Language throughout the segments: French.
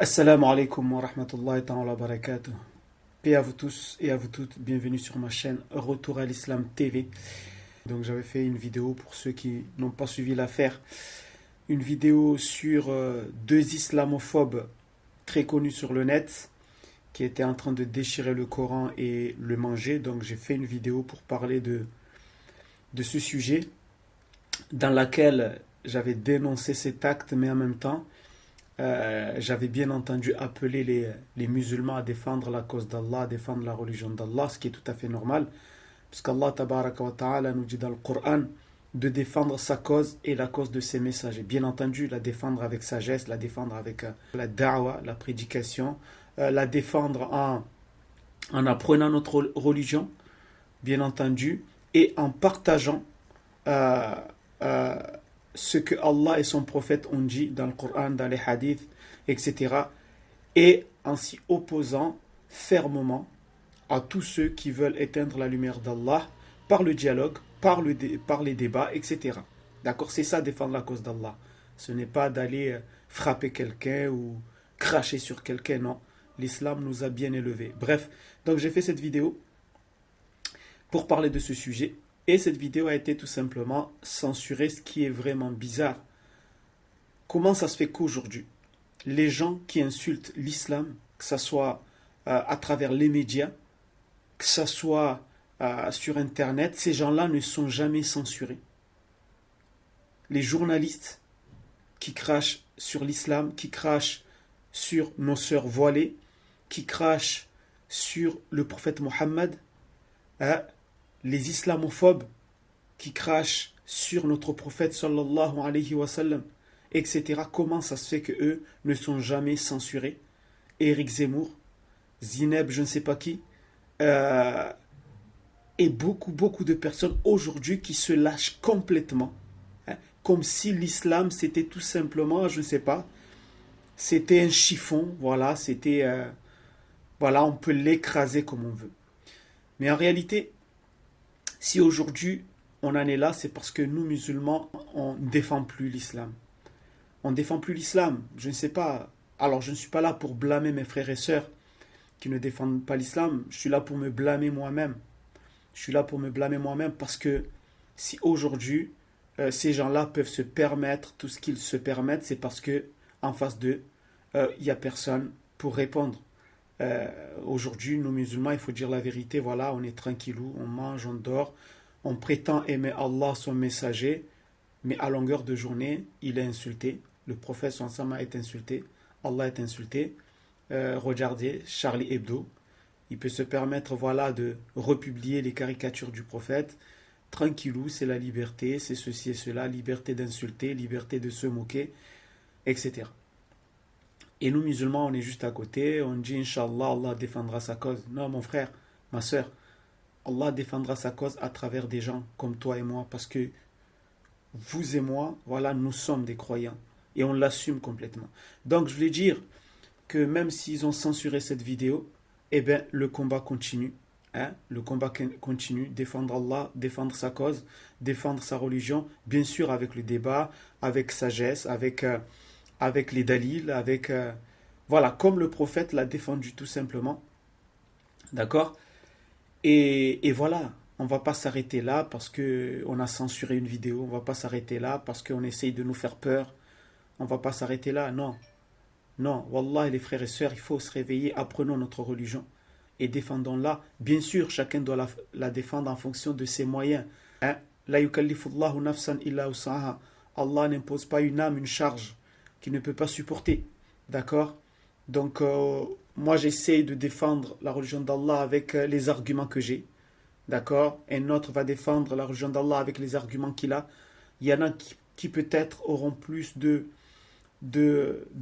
Assalamu alaikum wa rahmatullahi ta'ala wa barakatuh. Paix à vous tous et à vous toutes. Bienvenue sur ma chaîne Retour à l'Islam TV. Donc j'avais fait une vidéo pour ceux qui n'ont pas suivi l'affaire. Une vidéo sur deux islamophobes très connus sur le net qui étaient en train de déchirer le Coran et le manger. Donc j'ai fait une vidéo pour parler de ce sujet dans laquelle j'avais dénoncé cet acte, mais en même temps j'avais bien entendu appeler les musulmans à défendre la cause d'Allah, à défendre la religion d'Allah, ce qui est tout à fait normal, puisqu'Allah tabaraka wa ta'ala nous dit dans le Coran de défendre sa cause et la cause de ses messagers. Bien entendu, la défendre avec sagesse, la défendre avec la da'wa, la prédication, la défendre en apprenant notre religion, bien entendu, et en partageant euh, euh, ce que Allah et son prophète ont dit dans le Coran, dans les hadiths, etc. Et en s'y opposant fermement à tous ceux qui veulent éteindre la lumière d'Allah par le dialogue, par les débats, etc. D'accord? C'est ça, défendre la cause d'Allah. Ce n'est pas d'aller frapper quelqu'un ou cracher sur quelqu'un, non. L'islam nous a bien élevés. Bref, donc j'ai fait cette vidéo pour parler de ce sujet. Et cette vidéo a été tout simplement censurée, ce qui est vraiment bizarre. Comment ça se fait qu'aujourd'hui, les gens qui insultent l'islam, que ce soit à travers les médias, que ce soit sur Internet, ces gens-là ne sont jamais censurés. Les journalistes qui crachent sur l'islam, qui crachent sur nos sœurs voilées, qui crachent sur le prophète Mohammed, les islamophobes qui crachent sur notre prophète sallallahu alayhi wa sallam, etc. Comment ça se fait que eux ne sont jamais censurés? Éric Zemmour, Zineb, je ne sais pas qui, et beaucoup de personnes aujourd'hui qui se lâchent complètement, comme si l'islam c'était tout simplement, je ne sais pas, c'était un chiffon, voilà, c'était, voilà, on peut l'écraser comme on veut. Mais en réalité, si aujourd'hui on en est là, c'est parce que nous, musulmans, on ne défend plus l'islam. On ne défend plus l'islam. Je ne sais pas. Alors, je ne suis pas là pour blâmer mes frères et sœurs qui ne défendent pas l'islam. Je suis là pour me blâmer moi-même. Je suis là pour me blâmer moi-même parce que si aujourd'hui, ces gens-là peuvent se permettre tout ce qu'ils se permettent, c'est parce que en face d'eux, il n'y a personne pour répondre. Aujourd'hui, nous musulmans, il faut dire la vérité, voilà, on est tranquillou, on mange, on dort, on prétend aimer Allah, son messager, mais à longueur de journée, il est insulté, le prophète sallallahu est insulté, Allah est insulté. Regardez, Charlie Hebdo, il peut se permettre, voilà, de republier les caricatures du prophète, tranquillou, c'est la liberté, c'est ceci et cela, liberté d'insulter, liberté de se moquer, etc. Et nous, musulmans, on est juste à côté, on dit Inch'Allah, Allah défendra sa cause. Non, mon frère, ma soeur, Allah défendra sa cause à travers des gens comme toi et moi, parce que vous et moi, voilà, nous sommes des croyants. Et on l'assume complètement. Donc, je voulais dire que même s'ils ont censuré cette vidéo, eh bien, le combat continue. Hein, le combat continue, défendre Allah, défendre sa cause, défendre sa religion, bien sûr avec le débat, avec sagesse, avec les dalils, avec... voilà, comme le prophète l'a défendu tout simplement. D'accord? Et voilà, on ne va pas s'arrêter là parce qu'on a censuré une vidéo, on ne va pas s'arrêter là parce qu'on essaye de nous faire peur, on ne va pas s'arrêter là, non. Non, Wallah, les frères et sœurs, il faut se réveiller, apprenons notre religion et défendons-la. Bien sûr, chacun doit la défendre en fonction de ses moyens. Hein? La yukallifullahu nafsan illa usaha. Allah n'impose pas une âme, une charge qu'il ne peut pas supporter. D'accord? Donc, moi, j'essaie de défendre la religion d'Allah avec les arguments que j'ai. D'accord? Un autre va défendre la religion d'Allah avec les arguments qu'il a. Il y en a qui peut-être auront plus de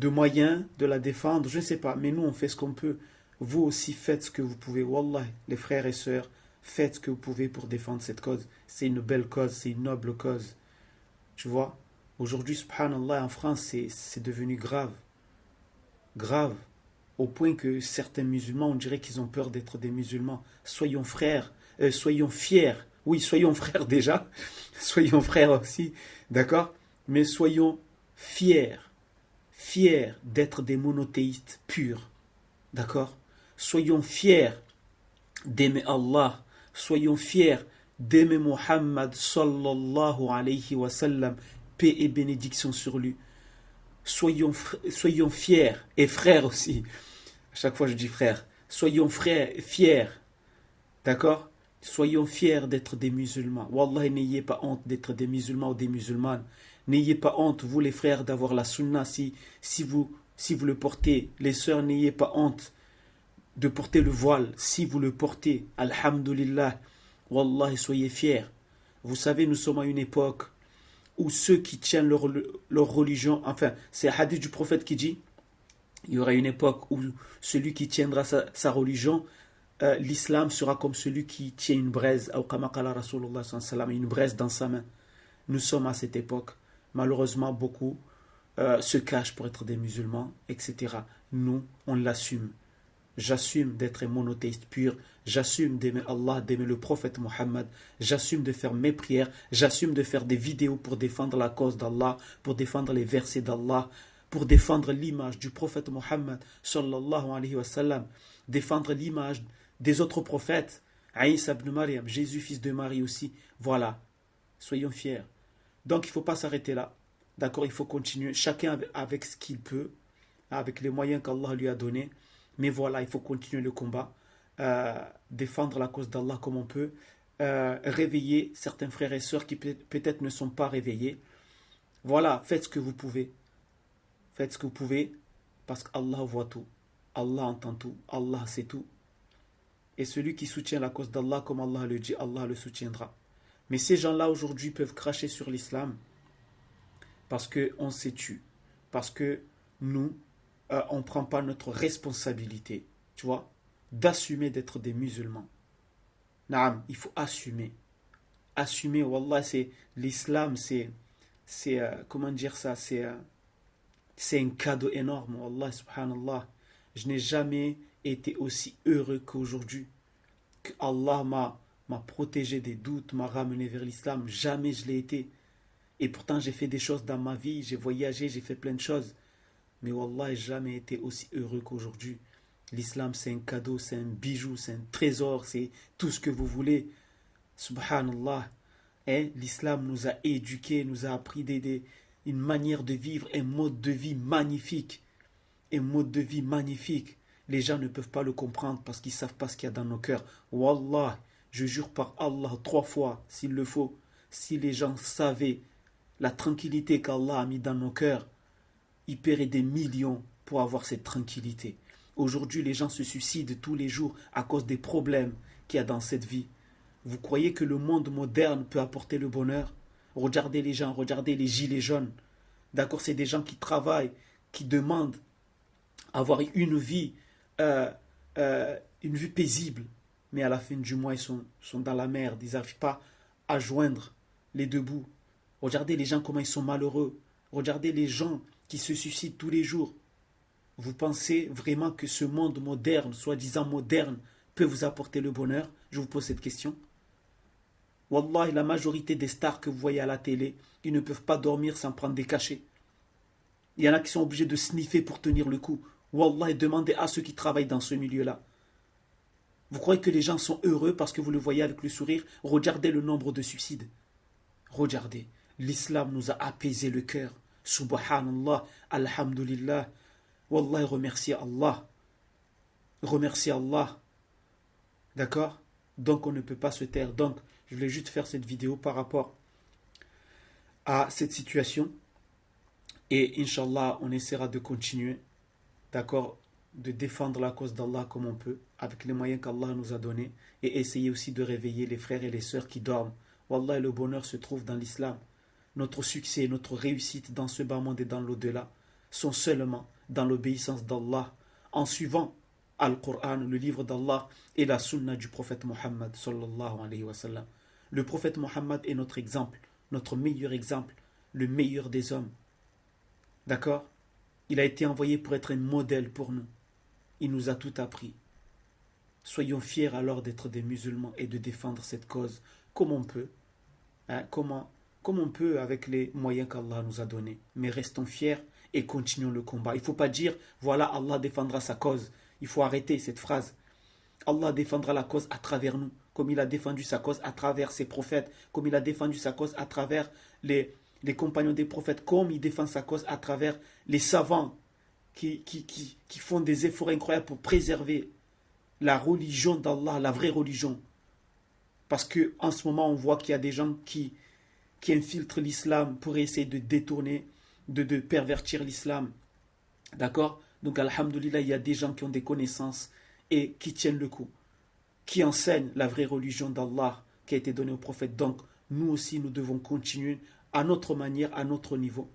moyens de la défendre. Je ne sais pas. Mais nous, on fait ce qu'on peut. Vous aussi, faites ce que vous pouvez. Wallah, les frères et sœurs, faites ce que vous pouvez pour défendre cette cause. C'est une belle cause, c'est une noble cause. Tu vois? Aujourd'hui, subhanallah, en France, c'est devenu grave. Grave. Au point que certains musulmans, on dirait qu'ils ont peur d'être des musulmans. Soyons frères, soyons fiers. Oui, soyons frères déjà. Soyons frères aussi, d'accord? Mais soyons fiers. fiers d'être des monothéistes purs. D'accord? Soyons fiers d'aimer Allah. Soyons fiers d'aimer Muhammad sallallahu alayhi wa sallam. Paix et bénédiction sur lui. Soyons fiers et frères aussi. À chaque fois je dis frères. Soyons fiers. D'accord? Soyons fiers d'être des musulmans. Wallah, n'ayez pas honte d'être des musulmans ou des musulmanes. N'ayez pas honte, vous les frères, d'avoir la sunna si vous le portez. Les sœurs, n'ayez pas honte de porter le voile si vous le portez. Alhamdulillah. Wallah, soyez fiers. Vous savez, nous sommes à une époque où ceux qui tiennent leur religion, enfin, c'est un hadith du prophète qui dit, il y aura une époque où celui qui tiendra sa religion, l'islam sera comme celui qui tient une braise, une braise dans sa main. Nous sommes à cette époque. Malheureusement, beaucoup se cachent pour être des musulmans, etc. Nous, on l'assume. J'assume d'être un monothéiste pur. J'assume d'aimer Allah, d'aimer le prophète Mohammed. J'assume de faire mes prières. J'assume de faire des vidéos pour défendre la cause d'Allah, pour défendre les versets d'Allah, pour défendre l'image du prophète Mohammed, sallallahu alayhi wa sallam, défendre l'image des autres prophètes, Aïssa ibn Maryam, Jésus fils de Marie aussi. Voilà, soyons fiers. Donc il ne faut pas s'arrêter là. D'accord, il faut continuer, chacun avec ce qu'il peut, avec les moyens qu'Allah lui a donnés. Mais voilà, il faut continuer le combat, défendre la cause d'Allah comme on peut, réveiller certains frères et sœurs qui peut-être ne sont pas réveillés. Voilà, faites ce que vous pouvez. Faites ce que vous pouvez, parce qu'Allah voit tout. Allah entend tout. Allah sait tout. Et celui qui soutient la cause d'Allah, comme Allah le dit, Allah le soutiendra. Mais ces gens-là aujourd'hui peuvent cracher sur l'islam parce qu'on s'est tué. Parce que nous, on ne prend pas notre responsabilité, tu vois, d'assumer d'être des musulmans. Naam, il faut assumer. Assumer, wallah, c'est l'islam, c'est comment dire ça, c'est un cadeau énorme, wallah, subhanallah. Je n'ai jamais été aussi heureux qu'aujourd'hui. Que Allah m'a protégé des doutes, m'a ramené vers l'islam. Jamais je l'ai été. Et pourtant, j'ai fait des choses dans ma vie, j'ai voyagé, j'ai fait plein de choses. Mais wallah, j'ai jamais été aussi heureux qu'aujourd'hui. L'islam, c'est un cadeau, c'est un bijou, c'est un trésor, c'est tout ce que vous voulez. Subhanallah. Et l'islam nous a éduqués, nous a appris une manière de vivre, un mode de vie magnifique. Un mode de vie magnifique. Les gens ne peuvent pas le comprendre parce qu'ils ne savent pas ce qu'il y a dans nos cœurs. Wallah, je jure par Allah 3 fois, s'il le faut, si les gens savaient la tranquillité qu'Allah a mis dans nos cœurs, ils paieraient des millions pour avoir cette tranquillité. Aujourd'hui, les gens se suicident tous les jours à cause des problèmes qu'il y a dans cette vie. Vous croyez que le monde moderne peut apporter le bonheur? Regardez les gens, regardez les gilets jaunes. D'accord, c'est des gens qui travaillent, qui demandent avoir une vie paisible. Mais à la fin du mois, ils sont dans la merde. Ils n'arrivent pas à joindre les deux bouts. Regardez les gens, comment ils sont malheureux. Regardez les gens qui se suicident tous les jours. Vous pensez vraiment que ce monde moderne, soi-disant moderne, peut vous apporter le bonheur? Je vous pose cette question. Wallah, la majorité des stars que vous voyez à la télé, ils ne peuvent pas dormir sans prendre des cachets. Il y en a qui sont obligés de sniffer pour tenir le coup. Wallah, demandez à ceux qui travaillent dans ce milieu-là. Vous croyez que les gens sont heureux parce que vous le voyez avec le sourire? Regardez le nombre de suicides. Regardez, l'islam nous a apaisé le cœur. Subhanallah, alhamdulillah. Wallah, remerciez Allah. Remerciez Allah. D'accord? Donc on ne peut pas se taire. Donc, je voulais juste faire cette vidéo par rapport à cette situation. Et Inch'Allah, on essaiera de continuer. D'accord? De défendre la cause d'Allah comme on peut, avec les moyens qu'Allah nous a donnés. Et essayer aussi de réveiller les frères et les sœurs qui dorment. Wallah, le bonheur se trouve dans l'islam. Notre succès, notre réussite dans ce bas monde et dans l'au-delà sont seulement dans l'obéissance d'Allah, en suivant Al-Qur'an, le livre d'Allah, et la sunna du prophète Mohammed sallallahu alayhi wa sallam. Le prophète Mohammed est notre exemple, notre meilleur exemple, le meilleur des hommes. D'accord? Il a été envoyé pour être un modèle pour nous. Il nous a tout appris. Soyons fiers alors d'être des musulmans et de défendre cette cause comme on peut. Comme on peut avec les moyens qu'Allah nous a donnés. Mais restons fiers et continuons le combat. Il ne faut pas dire, voilà, Allah défendra sa cause. Il faut arrêter cette phrase. Allah défendra la cause à travers nous, comme il a défendu sa cause à travers ses prophètes, comme il a défendu sa cause à travers les compagnons des prophètes, comme il défend sa cause à travers les savants qui font des efforts incroyables pour préserver la religion d'Allah, la vraie religion. Parce qu'en ce moment, on voit qu'il y a des gens qui infiltrent l'islam pour essayer de détourner, de pervertir l'islam. D'accord? Donc, alhamdoulilah, il y a des gens qui ont des connaissances et qui tiennent le coup, qui enseignent la vraie religion d'Allah qui a été donnée au prophète. Donc, nous aussi, nous devons continuer à notre manière, à notre niveau,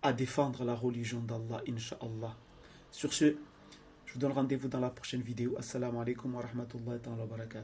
à défendre la religion d'Allah, incha'Allah. Sur ce, je vous donne rendez-vous dans la prochaine vidéo. Assalamu alaikum wa rahmatullahi wa barakatuh.